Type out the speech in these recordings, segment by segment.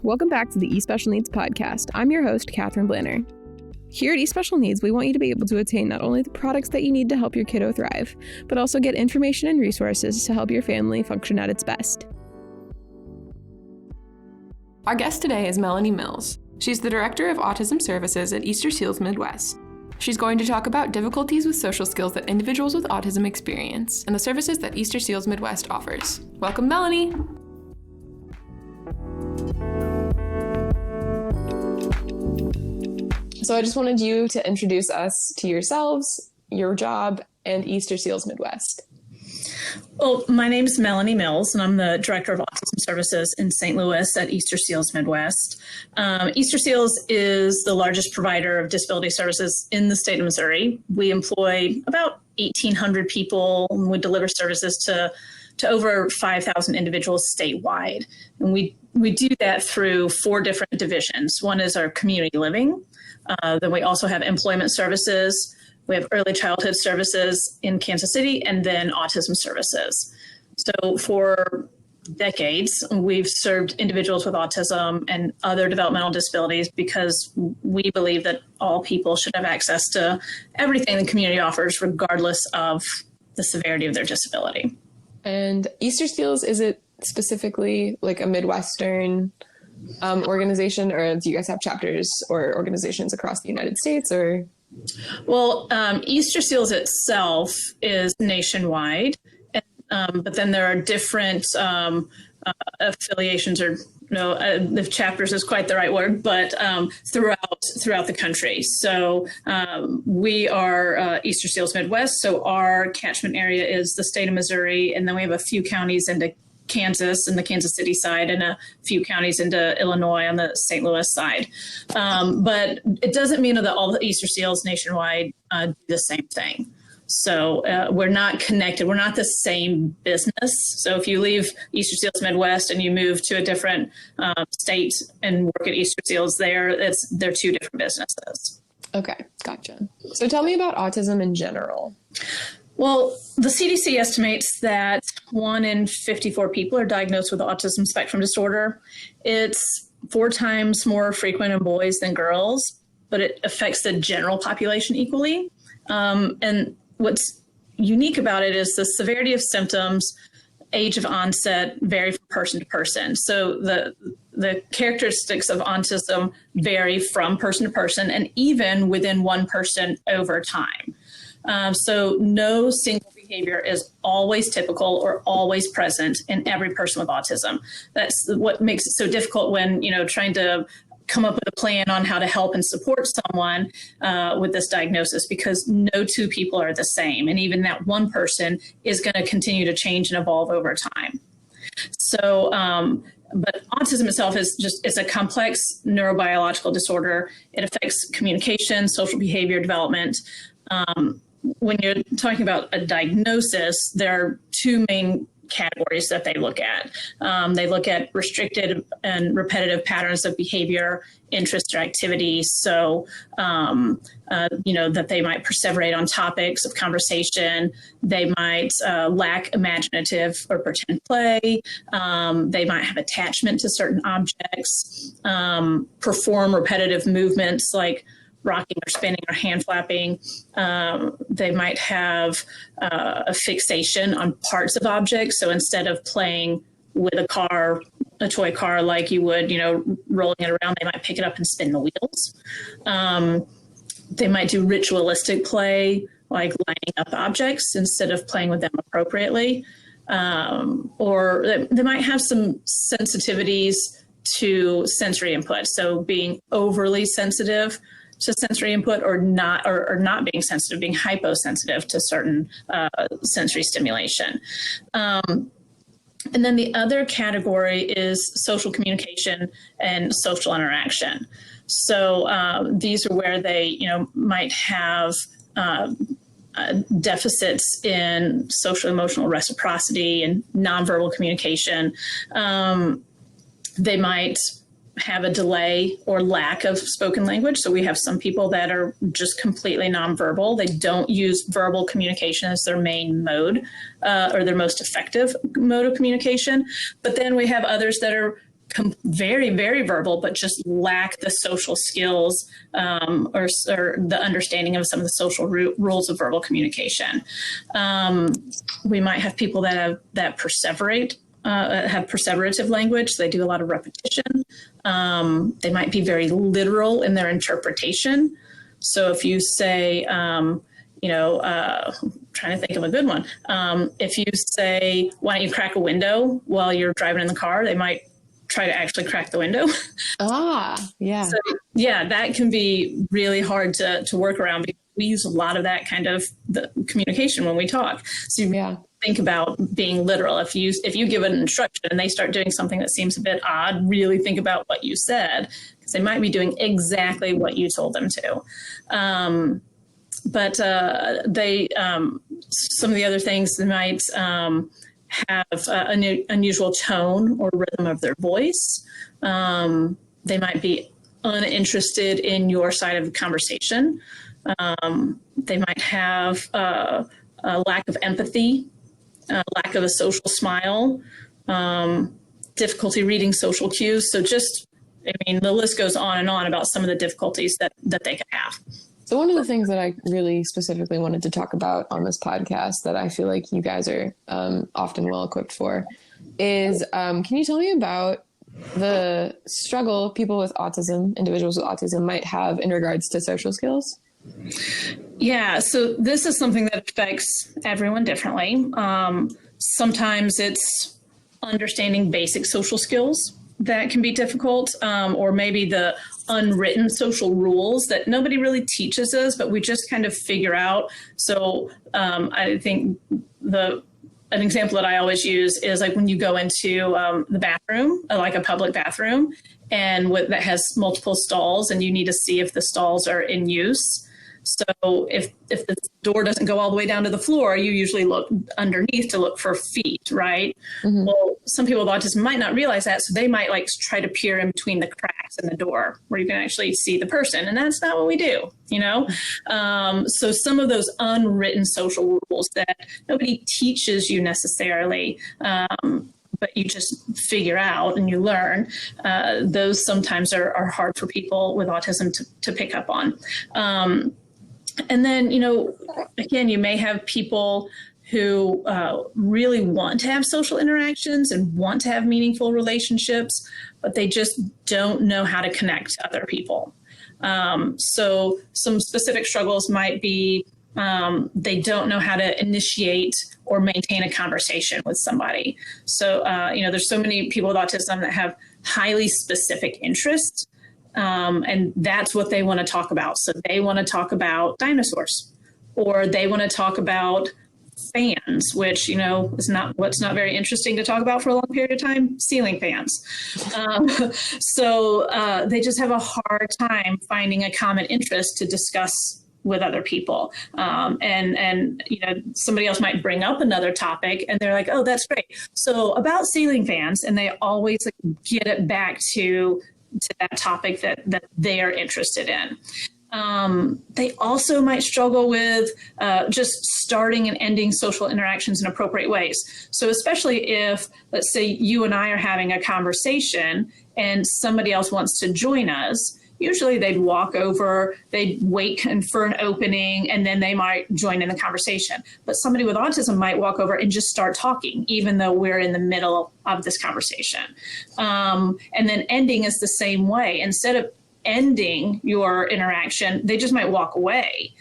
Welcome back to the eSpecial Needs podcast. I'm your host, Catherine Blanner. Here at eSpecial Needs, we want you to be able to attain not only the products that you need to help your kiddo thrive, but also get information and resources to help your family function at its best. Our guest today is Melanie Mills. She's the Director of Autism Services at EasterSeals Midwest. She's going to talk about difficulties with social skills that individuals with autism experience and the services that EasterSeals Midwest offers. Welcome, Melanie! So I just wanted you to introduce us to yourselves, your job, and EasterSeals Midwest. Well, my name is Melanie Mills, and I'm the Director of Autism Services in St. Louis at EasterSeals Midwest. EasterSeals is the largest provider of disability services in the state of Missouri. We employ about 1,800 people, and we deliver services to over 5,000 individuals statewide. And we do that through 4 different divisions. One is our community living. Then we also have employment services. We have early childhood services in Kansas City, and then autism services. So for decades, we've served individuals with autism and other developmental disabilities because we believe that all people should have access to everything the community offers, regardless of the severity of their disability. And EasterSeals, is it specifically like a Midwestern organization, or do you guys have chapters or organizations across the United States? Or well, EasterSeals itself is nationwide, but then there are different affiliations, or if chapters is quite the right word, but throughout the country. So we are EasterSeals Midwest. So our catchment area is the state of Missouri, and then we have a few counties into Kansas and the Kansas City side, and a few counties into Illinois on the St. Louis side. But it doesn't mean that all the EasterSeals nationwide do the same thing. So we're not connected. We're not the same business. So if you leave EasterSeals Midwest and you move to a different state and work at EasterSeals there, they're 2 different businesses. Okay, gotcha. So tell me about autism in general. Well, the CDC estimates that 1 in 54 people are diagnosed with autism spectrum disorder. It's 4 times more frequent in boys than girls, but it affects the general population equally. And what's unique about it is the severity of symptoms, age of onset vary from person to person. So the characteristics of autism vary from person to person, and even within one person over time. So no single behavior is always typical or always present in every person with autism. That's what makes it so difficult when, trying to come up with a plan on how to help and support someone with this diagnosis, because no 2 people are the same. And even that one person is going to continue to change and evolve over time. So, but autism itself it's a complex neurobiological disorder. It affects communication, social behavior development. When you're talking about a diagnosis, there are 2 main categories that they look at. They look at restricted and repetitive patterns of behavior, interest, or activity. So, that they might perseverate on topics of conversation. They might lack imaginative or pretend play. They might have attachment to certain objects, perform repetitive movements like rocking or spinning or hand flapping. They might have a fixation on parts of objects. So instead of playing with a toy car like you would, rolling it around, they might pick it up and spin the wheels. They might do ritualistic play, like lining up objects instead of playing with them appropriately. Or they might have some sensitivities to sensory input. So being overly sensitive to sensory input, or not being sensitive, being hyposensitive to certain sensory stimulation. And then the other category is social communication and social interaction. So these are where they, might have deficits in social emotional reciprocity and nonverbal communication. They might have a delay or lack of spoken language. So we have some people that are just completely nonverbal. They don't use verbal communication as their main mode or their most effective mode of communication. But then we have others that are very, very verbal, but just lack the social skills or the understanding of some of the social rules of verbal communication. We might have people that have perseverative language. They do a lot of repetition. They might be very literal in their interpretation. So if you say, trying to think of a good one. If you say, why don't you crack a window while you're driving in the car, they might try to actually crack the window. Yeah. So, yeah, that can be really hard to work around because we use a lot of that kind of the communication when we talk. So you think about being literal. If you give an instruction and they start doing something that seems a bit odd, really think about what you said, because they might be doing exactly what you told them to. But some of the other things, they might have an unusual tone or rhythm of their voice. They might be uninterested in your side of the conversation. They might have a lack of empathy, lack of a social smile, difficulty reading social cues. So the list goes on and on about some of the difficulties that they can have. So one of the things that I really specifically wanted to talk about on this podcast that I feel like you guys are often well equipped for is, can you tell me about the struggle people with autism, individuals with autism might have in regards to social skills? Yeah, so this is something that affects everyone differently. Sometimes it's understanding basic social skills that can be difficult, or maybe the unwritten social rules that nobody really teaches us, but we just kind of figure out. So I think an example that I always use is like when you go into the bathroom, like a public bathroom, and that has multiple stalls, and you need to see if the stalls are in use. So if the door doesn't go all the way down to the floor, you usually look underneath to look for feet, right? Mm-hmm. Well, some people with autism might not realize that, so they might like try to peer in between the cracks in the door where you can actually see the person, and that's not what we do, So some of those unwritten social rules that nobody teaches you necessarily, but you just figure out and you learn, those sometimes are hard for people with autism to pick up on. And then, again, you may have people who really want to have social interactions and want to have meaningful relationships, but they just don't know how to connect to other people. So some specific struggles might be they don't know how to initiate or maintain a conversation with somebody. So, there's so many people with autism that have highly specific interests. And that's what they want to talk about. So they want to talk about dinosaurs, or they want to talk about fans, which, is not very interesting to talk about for a long period of time, ceiling fans. So they just have a hard time finding a common interest to discuss with other people. And somebody else might bring up another topic and they're like, oh, that's great. So about ceiling fans, and they always get it back to that topic that they are interested in. They also might struggle with just starting and ending social interactions in appropriate ways. So especially if, let's say, you and I are having a conversation and somebody else wants to join us, usually they'd walk over, they'd wait for an opening, and then they might join in the conversation. But somebody with autism might walk over and just start talking, even though we're in the middle of this conversation. And then ending is the same way. Instead of ending your interaction, they just might walk away.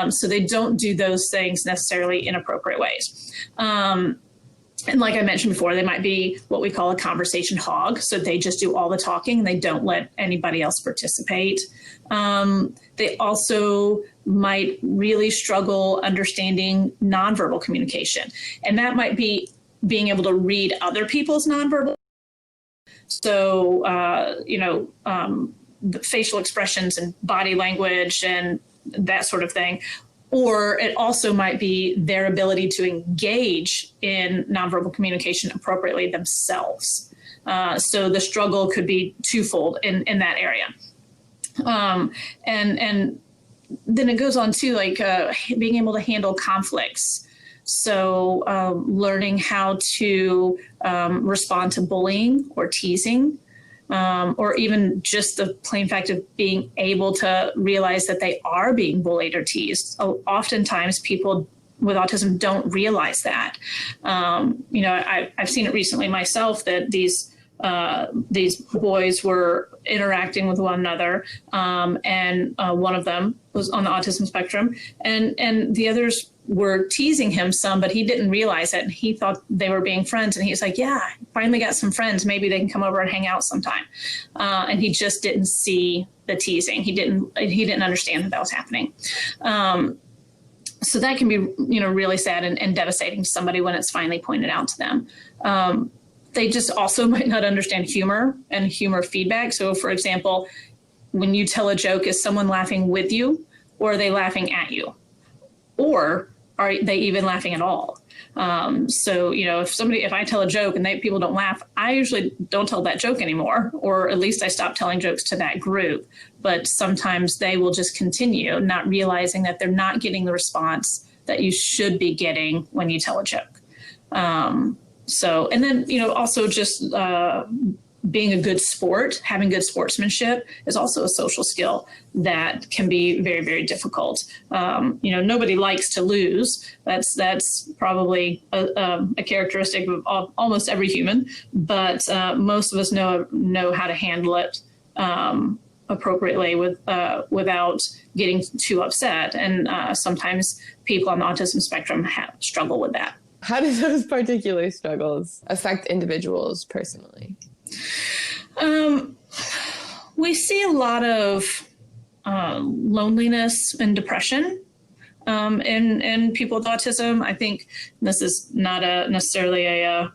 So they don't do those things necessarily in appropriate ways. And like I mentioned before, they might be what we call a conversation hog. So they just do all the talking and they don't let anybody else participate. They also might really struggle understanding nonverbal communication. And that might be being able to read other people's nonverbal. So, the facial expressions and body language and that sort of thing. Or it also might be their ability to engage in nonverbal communication appropriately themselves. So the struggle could be twofold in that area. And then it goes on to being able to handle conflicts. So learning how to respond to bullying or teasing. or even just the plain fact of being able to realize that they are being bullied or teased. Oftentimes people with autism don't realize that. I've seen it recently myself that these boys were interacting with one another, and one of them was on the autism spectrum, and the others were teasing him some, but he didn't realize it. And he thought they were being friends. And he was like, yeah, finally got some friends. Maybe they can come over and hang out sometime. And he just didn't see the teasing. He didn't understand that was happening. So that can be, really sad and devastating to somebody when it's finally pointed out to them. They just also might not understand humor and humor feedback. So for example, when you tell a joke, is someone laughing with you, or are they laughing at you? Or are they even laughing at all? If I tell a joke and people don't laugh, I usually don't tell that joke anymore, or at least I stop telling jokes to that group. But sometimes they will just continue, not realizing that they're not getting the response that you should be getting when you tell a joke. Also just being a good sport, having good sportsmanship is also a social skill that can be very, very difficult. Nobody likes to lose. That's probably a characteristic of almost every human, but most of us know how to handle it appropriately without getting too upset. And sometimes people on the autism spectrum struggle with that. How do those particular struggles affect individuals personally? We see a lot of loneliness and depression in people with autism. I think this is not necessarily a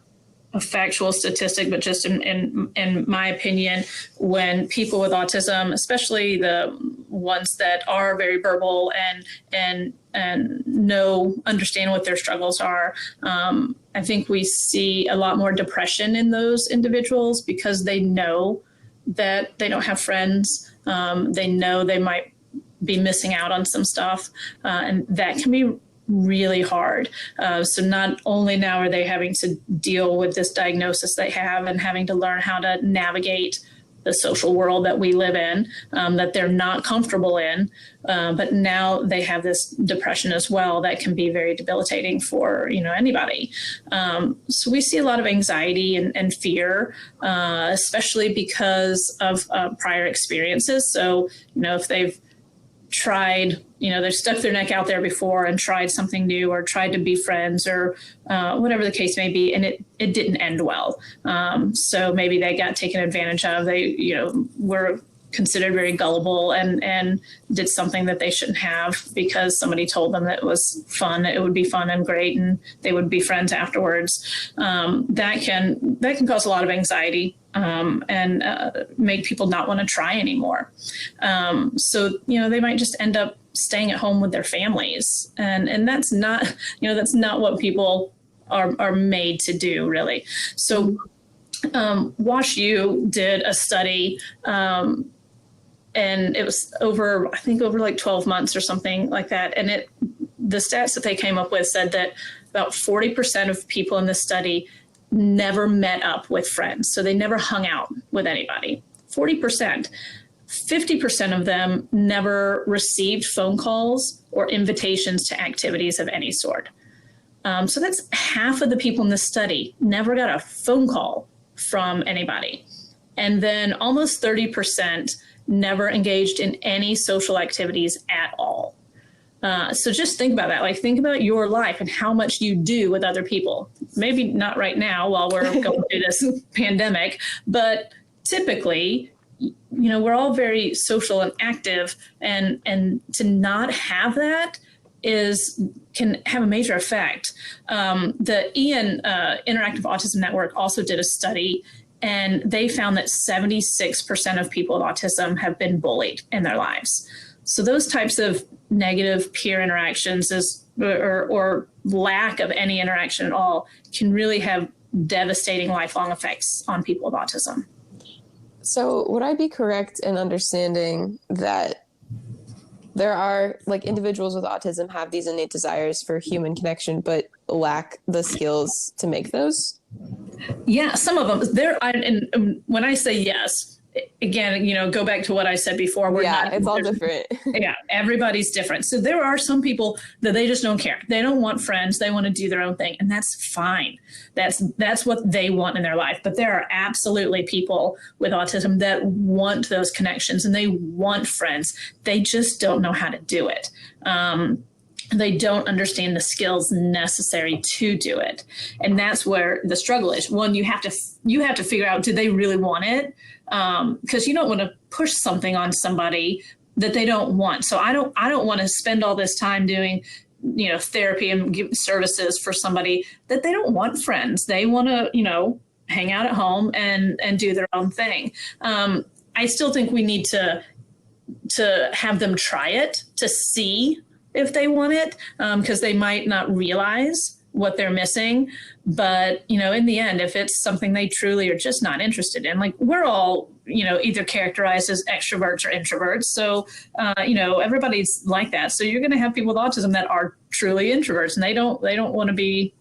factual statistic, but just in my opinion, when people with autism, especially the ones that are very verbal and understand what their struggles are, I think we see a lot more depression in those individuals because they know that they don't have friends. They know they might be missing out on some stuff, and that can be really hard. So not only now are they having to deal with this diagnosis they have and having to learn how to navigate the social world that we live in, that they're not comfortable in, but now they have this depression as well that can be very debilitating for anybody. So we see a lot of anxiety and fear, especially because of prior experiences. So if they've tried, they've stuck their neck out there before and tried something new or tried to be friends or whatever the case may be, and it didn't end well. So maybe they got taken advantage of. They, were considered very gullible and did something that they shouldn't have because somebody told them that it was fun, it would be fun and great, and they would be friends afterwards. That can cause a lot of anxiety. And make people not want to try anymore. So they might just end up staying at home with their families, and that's not what people are made to do, really. So WashU did a study, and it was over like 12 months or something like that, and the stats that they came up with said that about 40% of people in the study never met up with friends. So they never hung out with anybody. 40%. 50% of them never received phone calls or invitations to activities of any sort. So that's half of the people in the study never got a phone call from anybody. And then almost 30% never engaged in any social activities at all. So just think about that. Like, think about your life and how much you do with other people. Maybe not right now while we're going through this pandemic, but typically, we're all very social and active, and to not have that can have a major effect. The IAN Interactive Autism Network also did a study, and they found that 76% of people with autism have been bullied in their lives. So those types of negative peer interactions or lack of any interaction at all can really have devastating lifelong effects on people with autism. So would I be correct in understanding that there are, like, individuals with autism have these innate desires for human connection, but lack the skills to make those? Yeah, some of them and when I say yes, again, go back to what I said before. It's all different. Yeah, everybody's different. So there are some people that they just don't care. They don't want friends. They want to do their own thing, and that's fine. That's what they want in their life. But there are absolutely people with autism that want those connections and they want friends. They just don't know how to do it. They don't understand the skills necessary to do it. And that's where the struggle is. One, you have to figure out, do they really want it? Because you don't want to push something on somebody that they don't want. So I don't want to spend all this time doing, therapy and give services for somebody that they don't want friends. They want to, hang out at home and do their own thing. I still think we need to have them try it to see if they want it, because they might not realize what they're missing. But, in the end, if it's something they truly are just not interested in, like we're all, either characterized as extroverts or introverts. So, everybody's like that. So you're going to have people with autism that are truly introverts and they don't want to be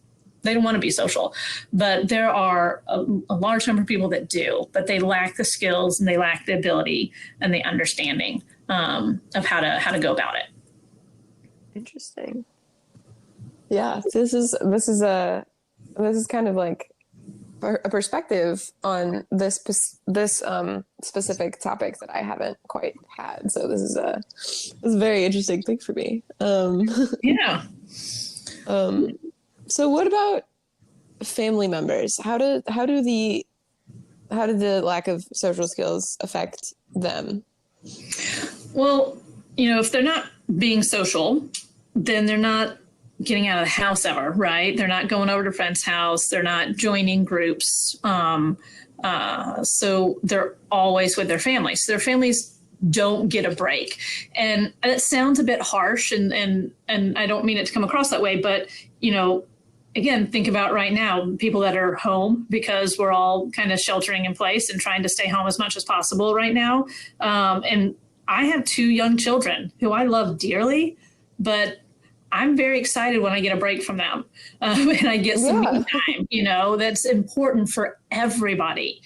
social. But there are a large number of people that do, but they lack the skills and they lack the ability and the understanding of how to go about it. Interesting. Yeah, this is kind of like a perspective on this specific topic that I haven't quite had. So this is a very interesting thing for me. Yeah. So what about family members? How did the lack of social skills affect them? Well, if they're not being social, then they're not getting out of the house ever, right? They're not going over to a friend's house. They're not joining groups. So they're always with their families. Their families don't get a break. And it sounds a bit harsh, and I don't mean it to come across that way, but, again, think about right now, people that are home because we're all kind of sheltering in place and trying to stay home as much as possible right now. And I have 2 young children who I love dearly, but I'm very excited when I get a break from them and I get some me time, that's important for everybody.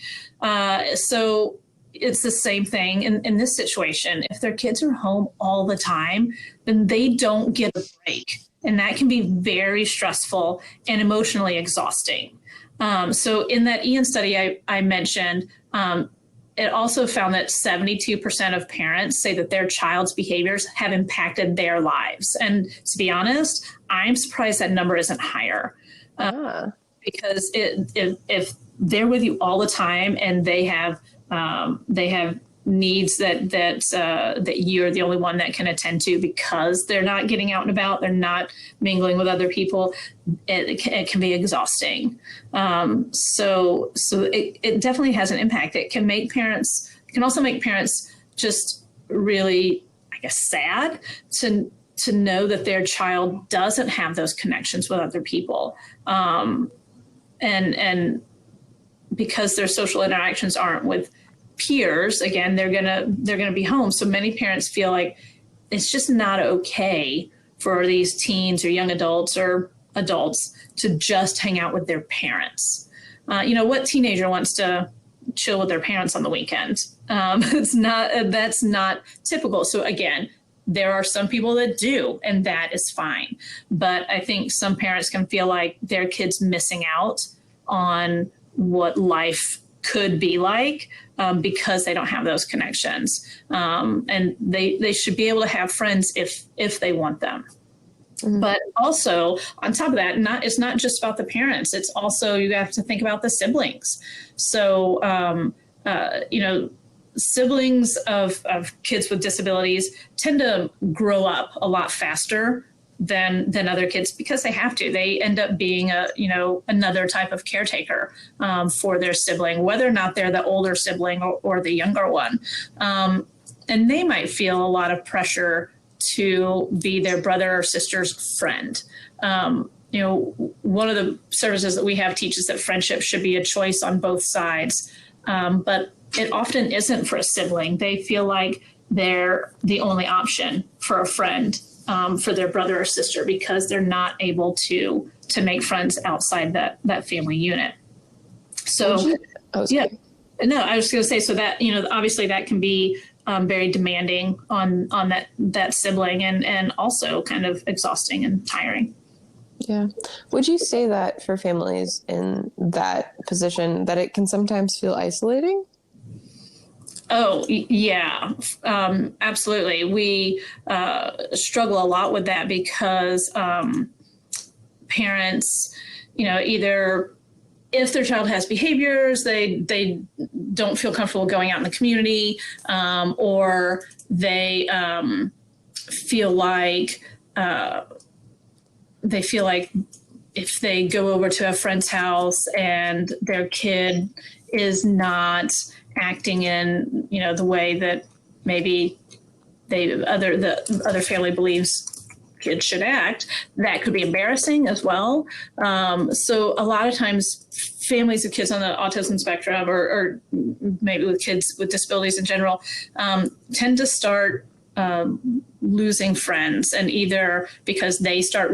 So it's the same thing in this situation. If their kids are home all the time, then they don't get a break. And that can be very stressful and emotionally exhausting. So in that Ian study I mentioned, it also found that 72% of parents say that their child's behaviors have impacted their lives. And to be honest, I'm surprised that number isn't higher. Because if they're with you all the time and they have needs that you're the only one that can attend to because they're not getting out and about, they're not mingling with other people, it can be exhausting. So it definitely has an impact. It can also make parents just really, I guess, sad to know that their child doesn't have those connections with other people. And because their social interactions aren't with peers, again, they're gonna be home. So many parents feel like it's just not okay for these teens or young adults or adults to just hang out with their parents. What teenager wants to chill with their parents on the weekend? That's not typical. So again, there are some people that do, and that is fine. But I think some parents can feel like their kid's missing out on what life could be like because they don't have those connections. And they should be able to have friends if they want them. Mm-hmm. But also on top of that, it's not just about the parents. It's also, you have to think about the siblings. So, siblings of kids with disabilities tend to grow up a lot faster than other kids because they have to. They end up being another type of caretaker for their sibling, whether or not they're the older sibling or the younger one. And they might feel a lot of pressure to be their brother or sister's friend. One of the services that we have teaches that friendship should be a choice on both sides. But it often isn't for a sibling. They feel like they're the only option for a friend, for their brother or sister, because they're not able to make friends outside that family unit. So, yeah, no, I was going to say, so that, obviously that can be very demanding on that sibling, and also kind of exhausting and tiring. Yeah. Would you say that for families in that position, that it can sometimes feel isolating? Oh, yeah, absolutely. We struggle a lot with that because parents, either if their child has behaviors, they don't feel comfortable going out in the community, or they feel like if they go over to a friend's house and their kid is not acting in, the way that maybe the other family believes kids should act, that could be embarrassing as well. So a lot of times families of kids on the autism spectrum, or maybe with kids with disabilities in general, tend to start losing friends, and either because they stop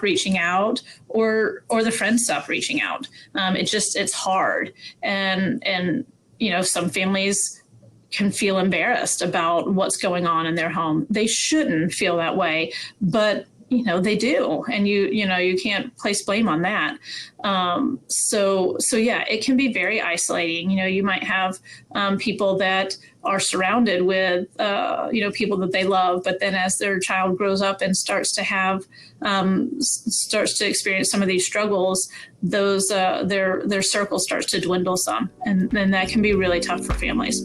reaching out, or the friends stop reaching out. It's hard. And some families can feel embarrassed about what's going on in their home. They shouldn't feel that way, but they do, and you can't place blame on that. So yeah, it can be very isolating. You might have people that are surrounded with people that they love, but then as their child grows up and starts to experience some of these struggles, those their circle starts to dwindle some, and then that can be really tough for families.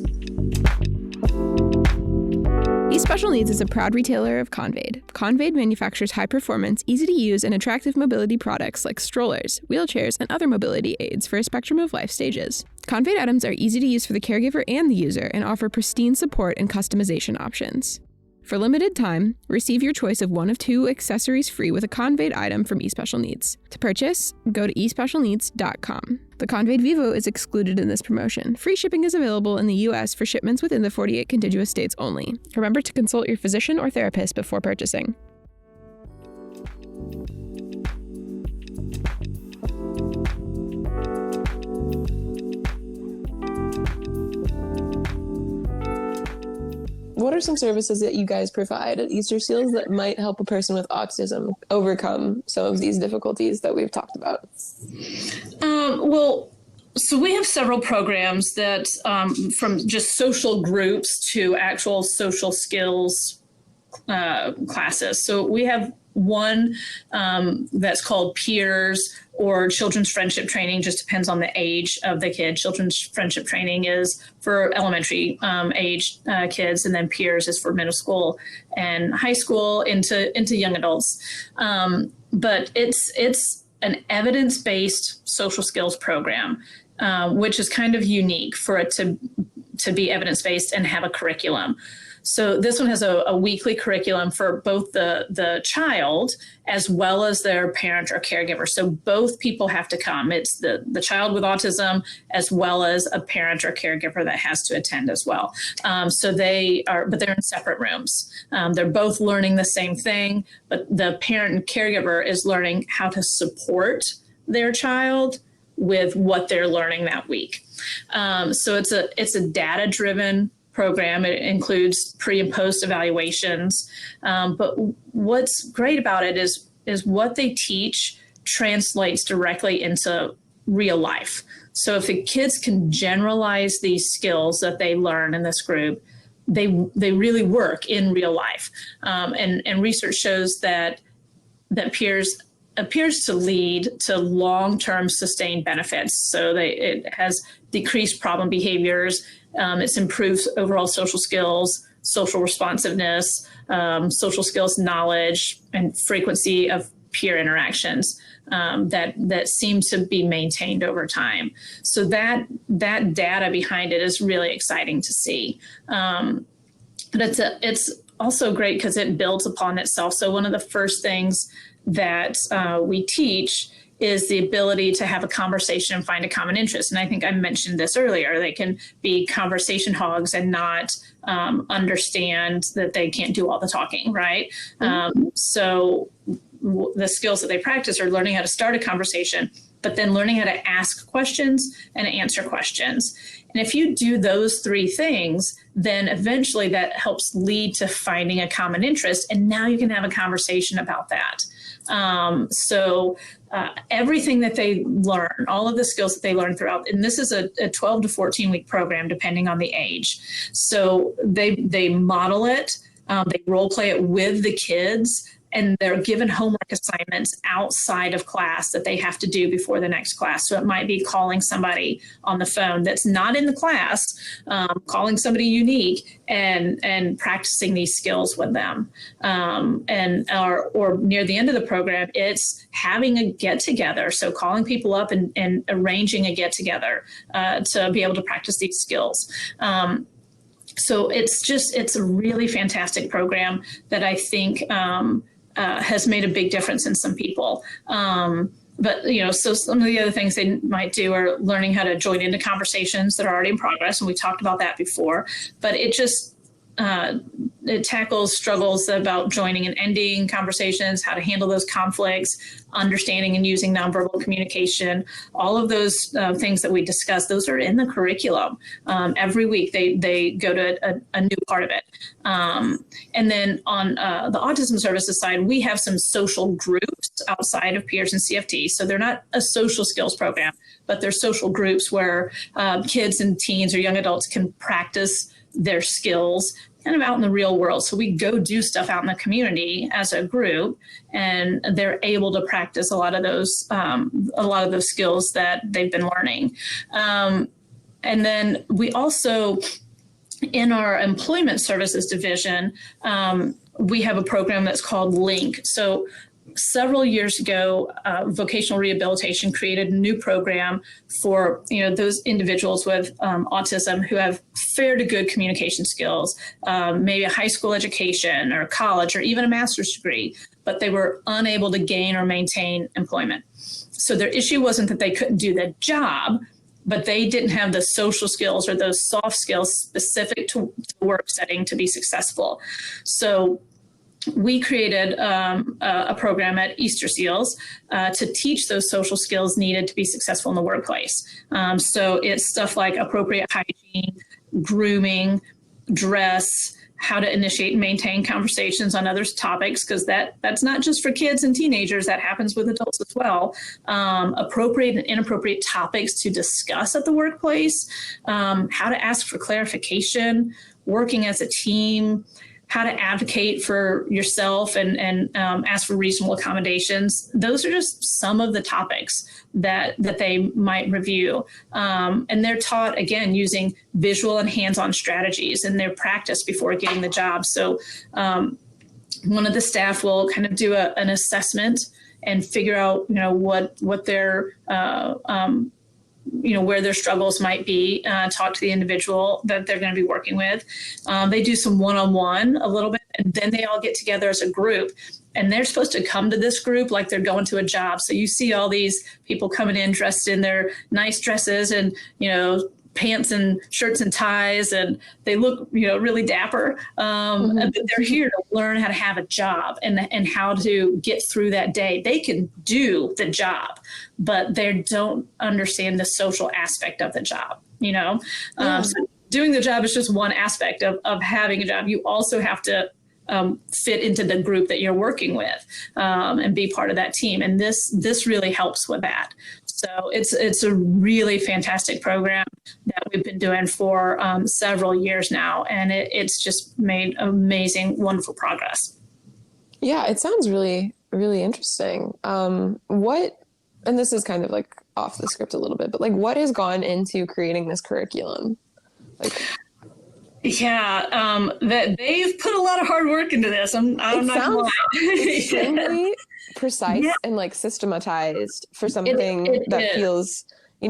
eSpecial Needs is a proud retailer of Convade. Convade manufactures high-performance, easy-to-use, and attractive mobility products like strollers, wheelchairs, and other mobility aids for a spectrum of life stages. Convade items are easy to use for the caregiver and the user and offer pristine support and customization options. For limited time, receive your choice of one of 2 accessories free with a Convade item from eSpecial Needs. To purchase, go to eSpecialNeeds.com. The Convade Vivo is excluded in this promotion. Free shipping is available in the U.S. for shipments within the 48 contiguous states only. Remember to consult your physician or therapist before purchasing. What are some services that you guys provide at EasterSeals that might help a person with autism overcome some of these difficulties that we've talked about? So we have several programs that from just social groups to actual social skills classes. So we have one that's called Peers, or children's friendship training, just depends on the age of the kid. Children's friendship training is for elementary age kids, and then Peers is for middle school and high school into young adults. But it's an evidence-based social skills program, which is kind of unique for it to be evidence-based and have a curriculum. So this one has a weekly curriculum for both the child as well as their parent or caregiver. So both people have to come. It's the child with autism as well as a parent or caregiver that has to attend as well. But they're in separate rooms. They're both learning the same thing, but the parent and caregiver is learning how to support their child with what they're learning that week. So it's a data-driven program. It includes pre and post evaluations. But what's great about it is what they teach translates directly into real life. So if the kids can generalize these skills that they learn in this group, they really work in real life. And research shows that Peers appears to lead to long-term sustained benefits. So it has decreased problem behaviors. It's improved overall social skills, social responsiveness, social skills knowledge, and frequency of peer interactions that seem to be maintained over time. So that data behind it is really exciting to see. But it's also great because it builds upon itself. So one of the first things that we teach is the ability to have a conversation and find a common interest. And I think I mentioned this earlier. They can be conversation hogs and not understand that they can't do all the talking, right? Mm-hmm. So the skills that they practice are learning how to start a conversation, but then learning how to ask questions and answer questions. And if you do those three things, then eventually that helps lead to finding a common interest. And now you can have a conversation about that. Everything that they learn, all of the skills that they learn throughout, and this is a 12 to 14 week program, depending on the age. So they model it, they role play it with the kids, and they're given homework assignments outside of class that they have to do before the next class. So it might be calling somebody on the phone that's not in the class, calling somebody unique and practicing these skills with them. Or near the end of the program, it's having a get together. So calling people up and arranging a get together to be able to practice these skills. So it's a really fantastic program that I think has made a big difference in some people. But, so some of the other things they might do are learning how to join into conversations that are already in progress. And we talked about that before, but it tackles struggles about joining and ending conversations, how to handle those conflicts, understanding and using nonverbal communication. All of those things that we discussed, those are in the curriculum. Every week they go to a new part of it. And then on the Autism Services side, we have some social groups outside of peers and CFT. So they're not a social skills program, but they're social groups where kids and teens or young adults can practice their skills kind of out in the real world. So we go do stuff out in the community as a group, and they're able to practice a lot of those skills that they've been learning. And then we also, in our employment services division, we have a program that's called Link. So several years ago, vocational rehabilitation created a new program for those individuals with autism who have fair to good communication skills, maybe a high school education or college or even a master's degree, but they were unable to gain or maintain employment. So their issue wasn't that they couldn't do the job, but they didn't have the social skills or those soft skills specific to the work setting to be successful. So we created a program at EasterSeals to teach those social skills needed to be successful in the workplace. So it's stuff like appropriate hygiene, grooming, dress, how to initiate and maintain conversations on other topics, because that's not just for kids and teenagers, that happens with adults as well. Appropriate and inappropriate topics to discuss at the workplace, how to ask for clarification, working as a team, how to advocate for yourself and ask for reasonable accommodations. Those are just some of the topics that they might review. And they're taught, again, using visual and hands-on strategies in their practice before getting the job. So one of the staff will kind of do an assessment and figure out, what their where their struggles might be, talk to the individual that they're going to be working with. They do some one-on-one a little bit, and then they all get together as a group, and they're supposed to come to this group like they're going to a job. So you see all these people coming in dressed in their nice dresses and, pants and shirts and ties, and they look, really dapper. But they're here to learn how to have a job and how to get through that day. They can do the job, but they don't understand the social aspect of the job, So doing the job is just one aspect of having a job. You also have to fit into the group that you're working with and be part of that team. And this really helps with that. So it's a really fantastic program that we've been doing for several years now, and it's just made amazing, wonderful progress. Yeah, it sounds really, really interesting. And this is kind of like off the script a little bit, but like what has gone into creating this curriculum? Yeah, that they've put a lot of hard work into this. I'm not gonna lie. Extremely precise and like systematized for something that feels, for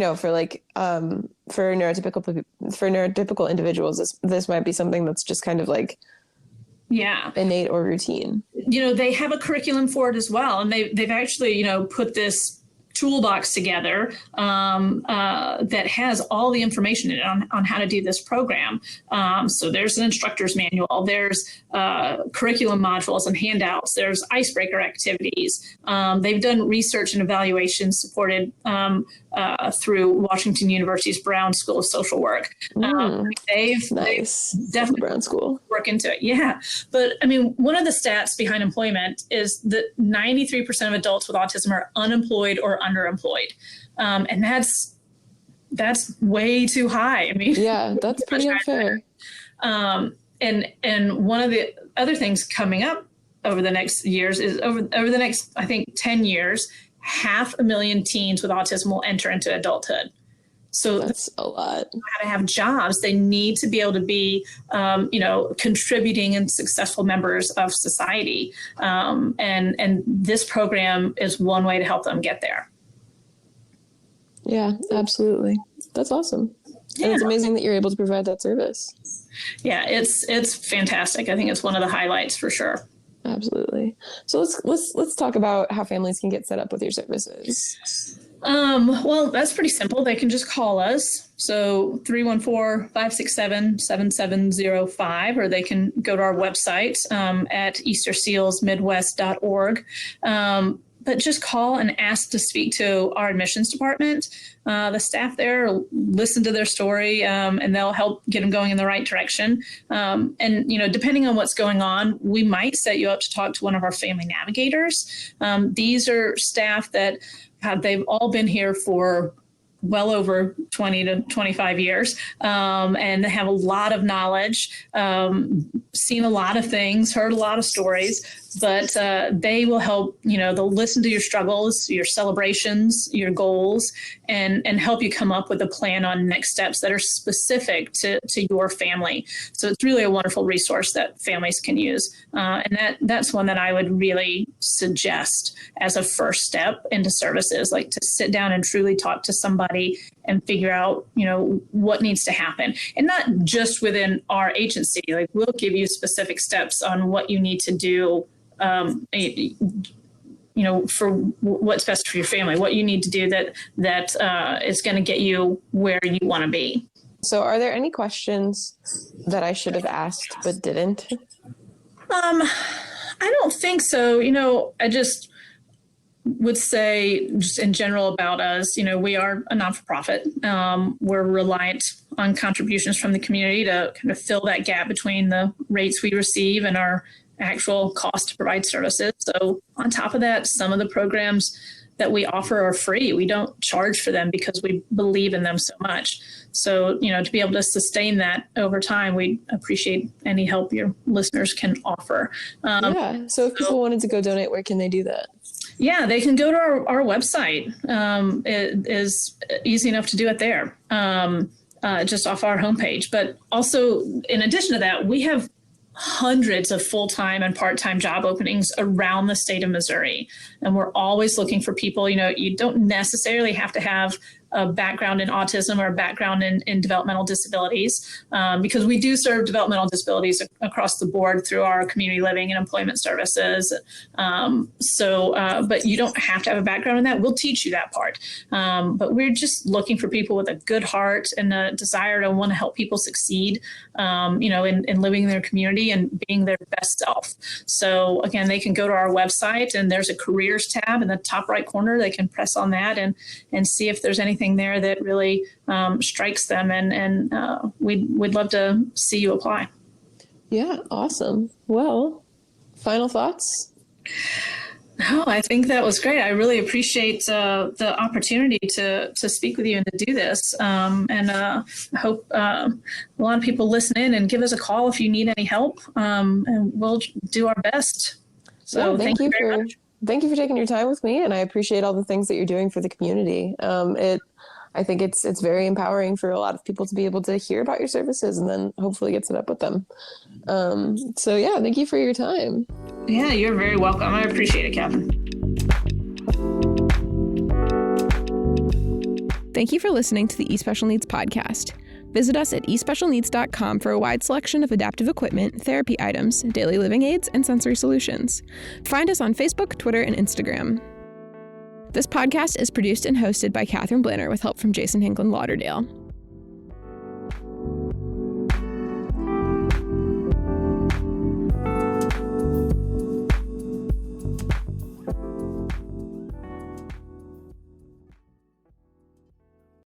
neurotypical individuals, this might be something that's just kind of like innate or routine. They have a curriculum for it as well, and they've actually put this toolbox together that has all the information in it on how to do this program. So there's an instructor's manual, there's curriculum modules and handouts, there's icebreaker activities. They've done research and evaluation supported through Washington University's Brown School of Social Work. They've definitely Brown School work into it. Yeah. But I mean, one of the stats behind employment is that 93% of adults with autism are unemployed or underemployed. And that's way too high. I mean, yeah, that's pretty unfair. And one of the other things coming up over the next years is over the next, I think, 10 years, 500,000 teens with autism will enter into adulthood. So that's a lot. How to have jobs, they need to be able to be, contributing and successful members of society. And this program is one way to help them get there. Yeah, absolutely. That's awesome. Yeah. And it's amazing that you're able to provide that service. Yeah, it's fantastic. I think it's one of the highlights for sure. Absolutely. So let's talk about how families can get set up with your services. Well, that's pretty simple. They can just call us. So 314-567-7705, or they can go to our website at EasterSealsMidwest.org. But just call and ask to speak to our admissions department. The staff there will listen to their story and they'll help get them going in the right direction. And, depending on what's going on, we might set you up to talk to one of our family navigators. These are staff that they've all been here for well over 20 to 25 years, and they have a lot of knowledge, seen a lot of things, heard a lot of stories, but they will help, they'll listen to your struggles, your celebrations, your goals, and help you come up with a plan on next steps that are specific to your family. So it's really a wonderful resource that families can use. And that's one that I would really suggest as a first step into services, like to sit down and truly talk to somebody and figure out, what needs to happen. And not just within our agency, like we'll give you specific steps on what you need to do, for what's best for your family, what you need to do that is going to get you where you want to be. So are there any questions that I should have asked but didn't? I don't think so. I just would say just in general about us, we are a non-for-profit. We're reliant on contributions from the community to kind of fill that gap between the rates we receive and our actual cost to provide services. So on top of that, some of the programs that we offer are free. We don't charge for them because we believe in them so much. So, to be able to sustain that over time, we appreciate any help your listeners can offer. So if people wanted to go donate, where can they do that? Yeah, they can go to our website. It is easy enough to do it there, just off our homepage. But also, in addition to that, we have hundreds of full-time and part-time job openings around the state of Missouri. And we're always looking for people. You don't necessarily have to have a background in autism or a background in developmental disabilities, because we do serve developmental disabilities across the board through our community living and employment services. But you don't have to have a background in that. We'll teach you that part. But we're just looking for people with a good heart and a desire to want to help people succeed, in living in their community and being their best self. So again, they can go to our website and there's a careers tab in the top right corner. They can press on that and see if there's anything there that really strikes them, and we'd love to see you apply. Yeah, awesome. Well, final thoughts? No, I think that was great. I really appreciate the opportunity to speak with you and to do this. And I hope a lot of people listen in and give us a call if you need any help, and we'll do our best. So thank you very much. Thank you for taking your time with me, and I appreciate all the things that you're doing for the community. I think it's very empowering for a lot of people to be able to hear about your services and then hopefully get set up with them. Thank you for your time. Yeah, you're very welcome. I appreciate it, Catherine. Thank you for listening to the eSpecial Needs podcast. Visit us at eSpecialNeeds.com for a wide selection of adaptive equipment, therapy items, daily living aids, and sensory solutions. Find us on Facebook, Twitter, and Instagram. This podcast is produced and hosted by Catherine Blanner with help from Jason Hinklin Lauderdale.